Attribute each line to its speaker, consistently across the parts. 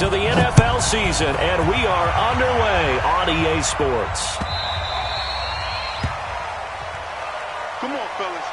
Speaker 1: weeks of the NFL season, and we are underway on EA Sports.
Speaker 2: Come on, fellas.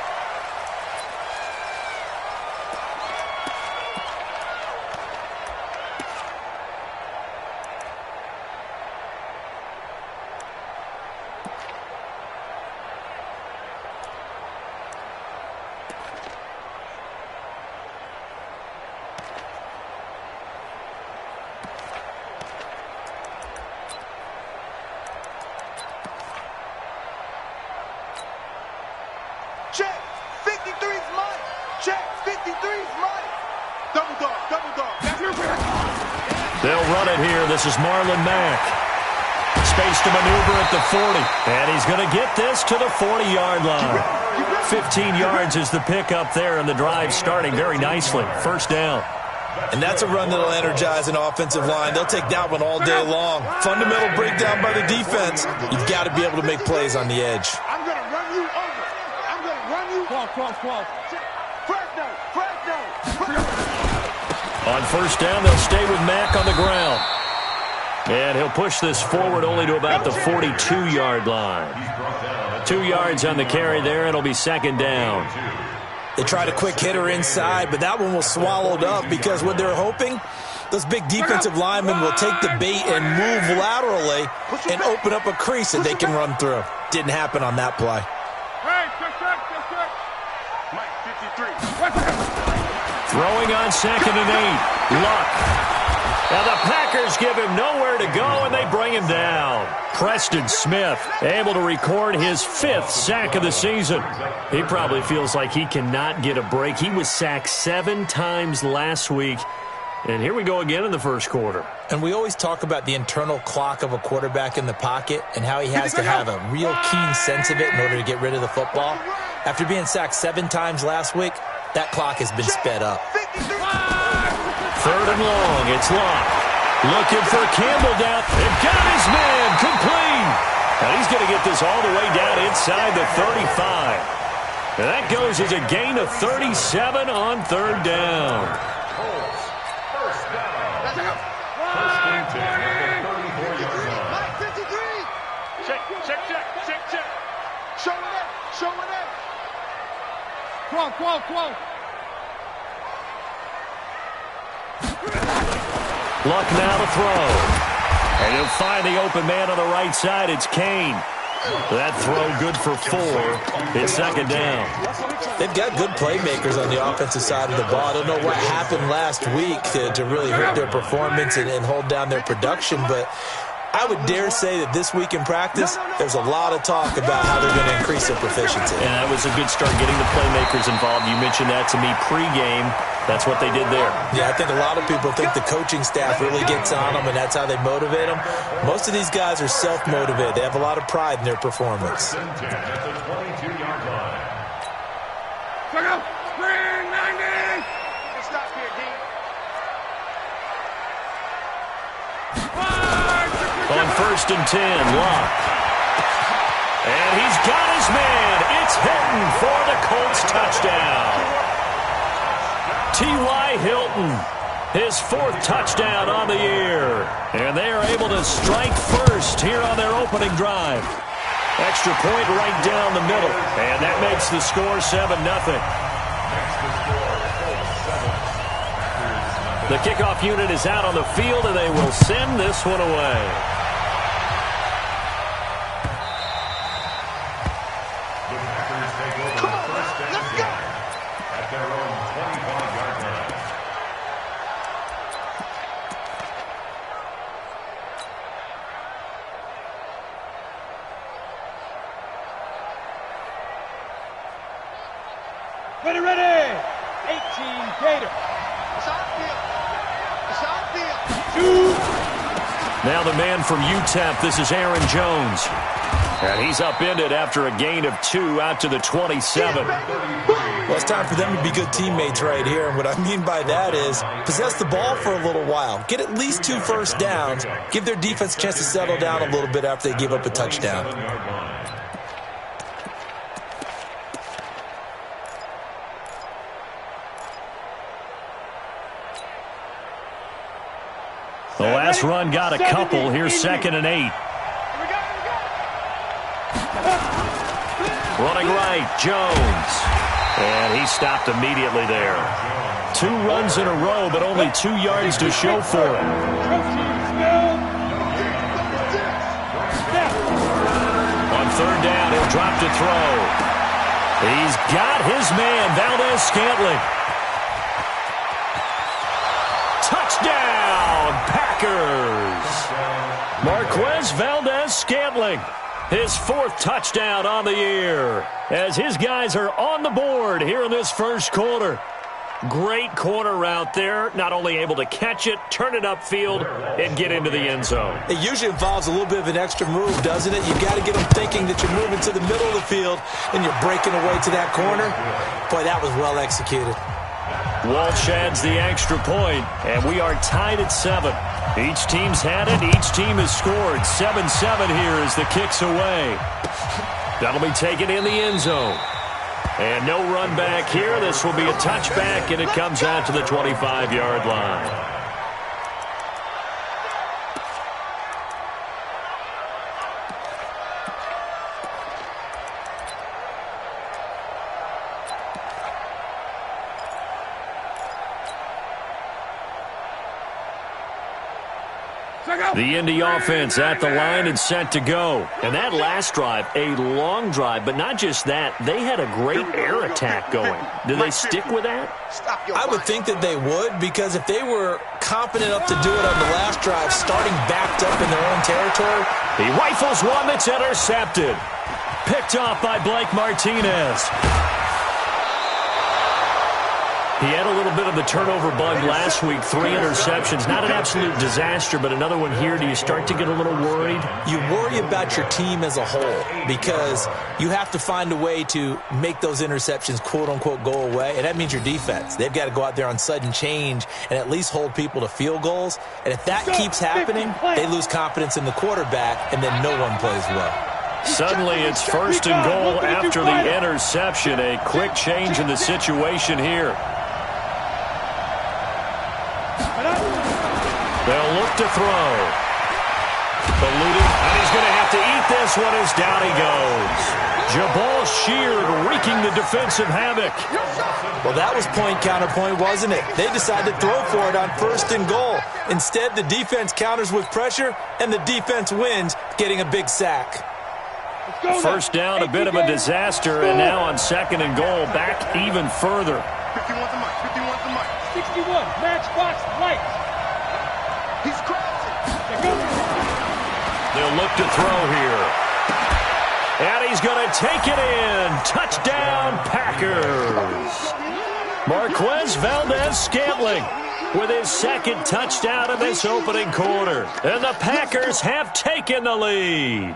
Speaker 2: Check, 53's mine. Check, 53's mine. Double dog, double dog.
Speaker 1: They'll run it here. This is Marlon Mack. Space to maneuver at the 40. And he's going to get this to the 40-yard line. 15 yards is the pickup there, and the drive starting very nicely. First down.
Speaker 3: And that's a run that'll energize an offensive line. They'll take that one all day long. Fundamental breakdown by the defense. You've got to be able to make plays on the edge.
Speaker 2: I'm going to run you over. I'm going to run you. Cross.
Speaker 1: On first down, they'll stay with Mack on the ground. And he'll push this forward only to about the 42-yard line. 2 yards on the carry there, and it'll be second down.
Speaker 3: They tried a quick hitter inside, but that one was swallowed up because what they're hoping, those big defensive linemen will take the bait and move laterally and open up a crease that they can run through. Didn't happen on that play.
Speaker 1: Throwing on 2nd and 8. Luck. Now the Packers give him nowhere to go, and they bring him down. Preston Smith able to record his 5th sack of the season. He probably feels like he cannot get a break. He was sacked 7 times last week. And here we go again in the first quarter.
Speaker 3: And we always talk about the internal clock of a quarterback in the pocket and how he has to have a real keen sense of it in order to get rid of the football. After being sacked 7 times last week, that clock has been sped up.
Speaker 1: 3rd and long. It's Luck. Looking for Campbell down. And got his man complete. And he's going to get this all the way down inside the 35. And that goes as a gain of 37 on 3rd down.
Speaker 2: Check. Show it up. Come on.
Speaker 1: Luck now to throw. And he'll find the open man on the right side. It's Kane. That throw good for 4. It's second down.
Speaker 3: They've got good playmakers on the offensive side of the ball. I don't know what happened last week to really hurt their performance and hold down their production, but I would dare say that this week in practice, there's a lot of talk about how they're going to increase their proficiency.
Speaker 1: And that was a good start getting the playmakers involved. You mentioned that to me pregame. That's what they did there.
Speaker 3: Yeah, I think a lot of people think the coaching staff really gets on them, and that's how they motivate them. Most of these guys are self-motivated. They have a lot of pride in their performance.
Speaker 1: On 1st and 10, Luck. And he's got his man. It's Hilton for the Colts touchdown. T.Y. Hilton, his 4th touchdown on the year. And they are able to strike first here on their opening drive. Extra point right down the middle. And that makes the score 7-0. The kickoff unit is out on the field, and they will send this one away.
Speaker 4: Ready. 18 Gator.
Speaker 1: Now the man from UTEP, this is Aaron Jones. And he's upended after a gain of 2 out to the 27.
Speaker 3: Well, it's time for them to be good teammates right here. And what I mean by that is possess the ball for a little while. Get at least 2 first downs. Give their defense a chance to settle down a little bit after they give up a touchdown.
Speaker 1: This run got a couple. Here's 2nd and 8. Running right, Jones. And he stopped immediately there. 2 runs in a row, but only 2 yards to show for it. On 3rd down, he'll drop to throw. He's got his man, Valdez-Scantling. Touchdown, Packers! Marquez Valdez-Scantling, his 4th touchdown on the year, as his guys are on the board here in this first quarter. Great corner route there, not only able to catch it, turn it upfield, and get into the end zone.
Speaker 3: It usually involves a little bit of an extra move, doesn't it? You've got to get them thinking that you're moving to the middle of the field and you're breaking away to that corner. Boy, that was well executed.
Speaker 1: Walsh adds the extra point, and we are tied at 7. Each team's had it. Each team has scored. 7-7 here as the kick's away. That'll be taken in the end zone. And no run back here. This will be a touchback, and it comes out to the 25-yard line. The Indy offense at the line and set to go. And that last drive, a long drive, but not just that. They had a great air attack going. Do they stick with that?
Speaker 3: I would think that they would, because if they were confident enough to do it on the last drive, starting backed up in their own territory.
Speaker 1: He rifles one that's intercepted. Picked off by Blake Martinez. He had a little bit of the turnover bug last week, 3 interceptions. Not an absolute disaster, but another one here. Do you start to get a little worried?
Speaker 3: You worry about your team as a whole, because you have to find a way to make those interceptions, quote-unquote, go away, and that means your defense. They've got to go out there on sudden change and at least hold people to field goals. And if that keeps happening, they lose confidence in the quarterback, and then no one plays well.
Speaker 1: Suddenly it's 1st and goal after the interception. A quick change in the situation here. They'll look to throw. Eluded, and he's going to have to eat this one as down he goes. Jabal Sheard wreaking the defensive havoc.
Speaker 3: Well, that was point counterpoint, wasn't it? They decided to throw for it on 1st and goal. Instead, the defense counters with pressure, and the defense wins, getting a big sack.
Speaker 1: 1st down, a bit of a disaster, and now on 2nd and goal, back even further.
Speaker 2: 51's the mic, 51's the mic.
Speaker 4: 61, matchbox lights.
Speaker 2: He's crossing.
Speaker 1: They'll look to throw here. And he's going to take it in. Touchdown, Packers. Marquez Valdez-Scantling with his 2nd touchdown in this opening quarter. And the Packers have taken the lead.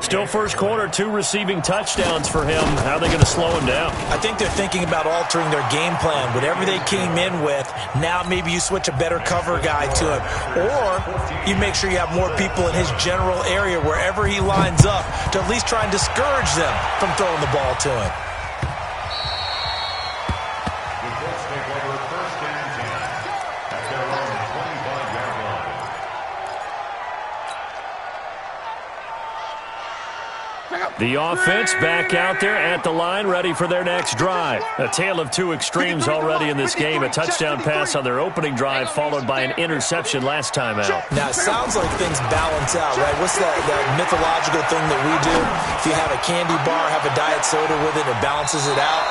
Speaker 1: Still first quarter, 2 receiving touchdowns for him. How are they going to slow him down?
Speaker 3: I think they're thinking about altering their game plan. Whatever they came in with, now maybe you switch a better cover guy to him. Or you make sure you have more people in his general area wherever he lines up to at least try and discourage them from throwing the ball to him.
Speaker 1: The offense back out there at the line, ready for their next drive. A tale of 2 extremes already in this game. A touchdown pass on their opening drive, followed by an interception last time out.
Speaker 3: Now, it sounds like things balance out, right? What's that mythological thing that we do? If you have a candy bar, have a diet soda with it, it balances it out.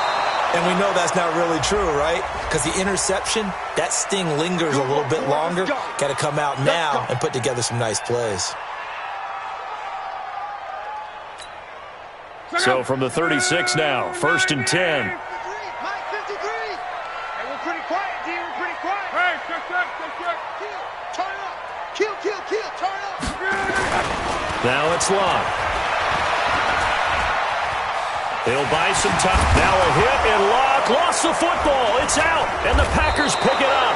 Speaker 3: And we know that's not really true, right? Because the interception, that sting lingers a little bit longer. Got to come out now and put together some nice plays.
Speaker 1: So from the 36 now, 1st and 10.
Speaker 2: Mike 53. Hey, we're pretty quiet, D. We're pretty quiet. Hey, check. Kill, turn up. Kill, turn up.
Speaker 1: Now it's Locke. He'll buy some time. Now a hit and Luck lost the football. It's out, and the Packers pick it up.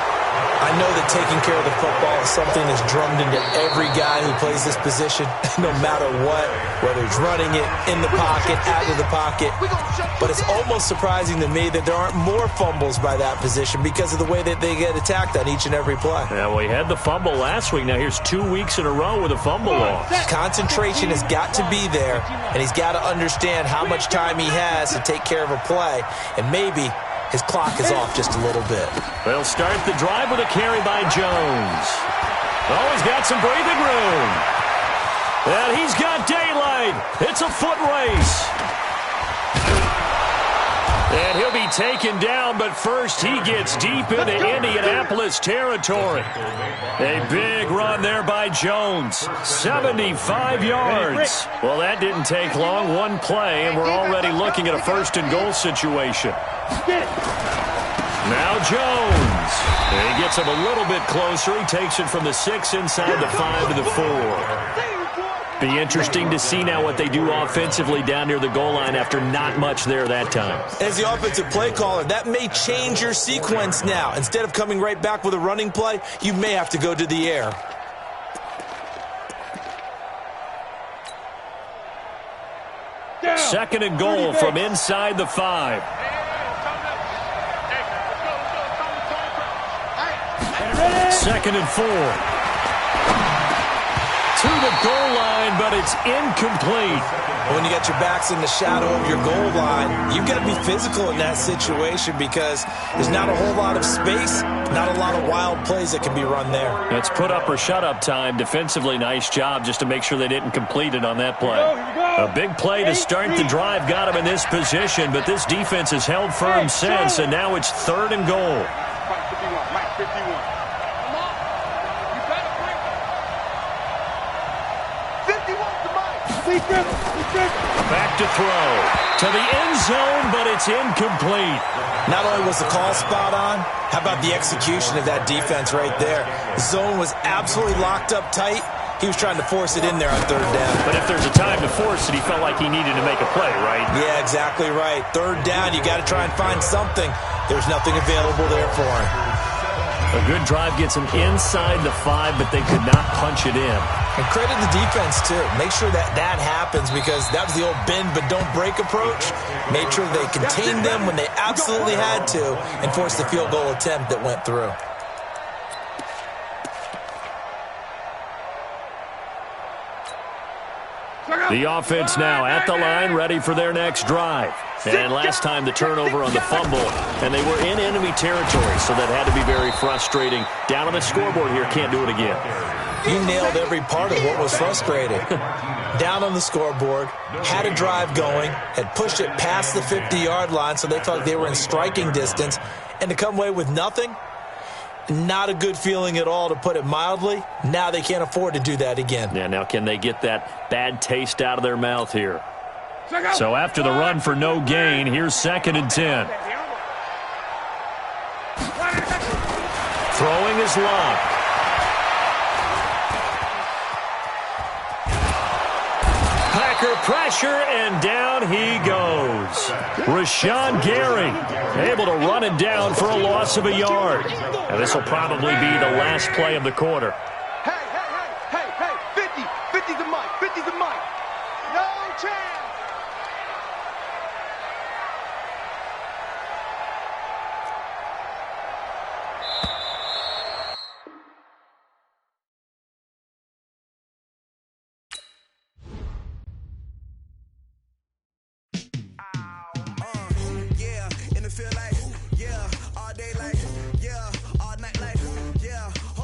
Speaker 3: I know that taking care of the football is something that's drummed into every guy who plays this position, no matter what, whether he's running it, in the pocket, out of the pocket. But it's almost surprising to me that there aren't more fumbles by that position because of the way that they get attacked on each and every play.
Speaker 1: Yeah, well, he had the fumble last week. Now here's 2 weeks in a row with a fumble loss.
Speaker 3: Concentration has got to be there, and he's got to understand how much time he has to take care of a play, and maybe his clock is off just a little bit.
Speaker 1: They'll start the drive with a carry by Jones. Oh, he's got some breathing room. And he's got daylight. It's a foot race. And he'll be taken down, but first he gets deep into Indianapolis territory. A big run there by Jones. 75 yards. Well, that didn't take long. One play, and we're already looking at a first-and-goal situation. Now Jones. He gets him a little bit closer. He takes it from the 6 inside the 5 to the 4. Be interesting to see now what they do offensively down near the goal line after not much there that time.
Speaker 3: As the offensive play caller, that may change your sequence now. Instead of coming right back with a running play, you may have to go to the air.
Speaker 1: Second and goal from inside the 5. Second and 4. To the goal line, but it's incomplete.
Speaker 3: When you got your backs in the shadow of your goal line, you've got to be physical in that situation because there's not a whole lot of space, not a lot of wild plays that can be run there.
Speaker 1: It's put up or shut up time. Defensively, nice job just to make sure they didn't complete it on that play. A big play to start the drive got him in this position, but this defense has held firm since, and now it's third and goal. Back to throw. To the end zone, but it's incomplete.
Speaker 3: Not only was the call spot on, how about the execution of that defense right there? The zone was absolutely locked up tight. He was trying to force it in there on third down.
Speaker 1: But if there's a time to force it, he felt like he needed to make a play, right?
Speaker 3: Yeah, exactly right. Third down, you got to try and find something. There's nothing available there for him.
Speaker 1: A good drive gets him inside the 5, but they could not punch it in.
Speaker 3: And credit the defense, too. Make sure that that happens because that was the old bend but don't break approach. Made sure they contained them when they absolutely had to and forced the field goal attempt that went through.
Speaker 1: The offense now at the line, ready for their next drive. And last time the turnover on the fumble, and they were in enemy territory, so that had to be very frustrating. Down on the scoreboard here, can't do it again.
Speaker 3: You nailed every part of what was frustrating. Down on the scoreboard, had a drive going, had pushed it past the 50-yard line, so they felt like they were in striking distance, and to come away with nothing, not a good feeling at all, to put it mildly. Now they can't afford to do that again.
Speaker 1: Yeah, now can they get that bad taste out of their mouth here? So after the run for no gain, here's 2nd and 10. Throwing is Luck. Packer pressure, and down he goes. Rashawn Gary able to run it down for a loss of a yard. And this will probably be the last play of the quarter.
Speaker 2: Hey, 50 the mic, 50 the mic. No chance.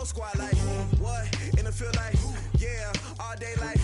Speaker 5: Squad like what in the field like all day like